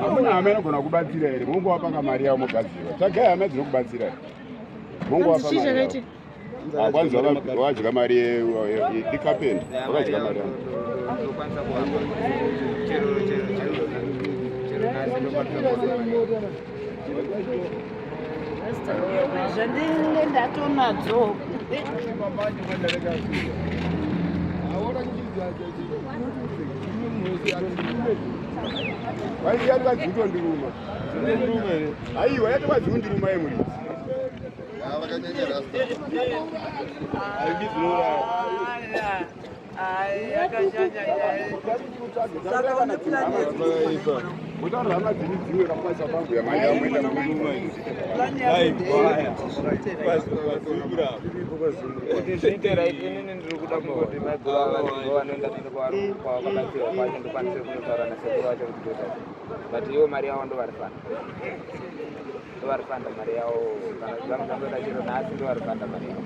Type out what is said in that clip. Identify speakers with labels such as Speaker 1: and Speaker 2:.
Speaker 1: Hamuna amene kuna kubatsira ere Mungu wapanga mari yawo mugadziwa. Tsvagai hama dzinokubatsira. Mungu wapanga mari yawo. Kwanza wadya mari ikapenda. Wakadya mari yawo.
Speaker 2: Zvandinenge ndatonadzo.
Speaker 1: Vai yari vadziuto ndiruma. Aiwa yati vadziuto ndiruma yemuri. Utaura hama dziri dzimwe kakwasa pangu yamari yamwenda mumuruma idzi.
Speaker 3: Nditera inini ndiri kuda kuti magora vanoenda kwa vakatsiwa kwacho ndokwanise kunotaura nasekuru vacho kuti ndota. But ivo mari yavo ndovarifanda. Ndovarifanda mari yavo kana zvangu zvangoda chiro nhasi ndovarifanda mari yavo.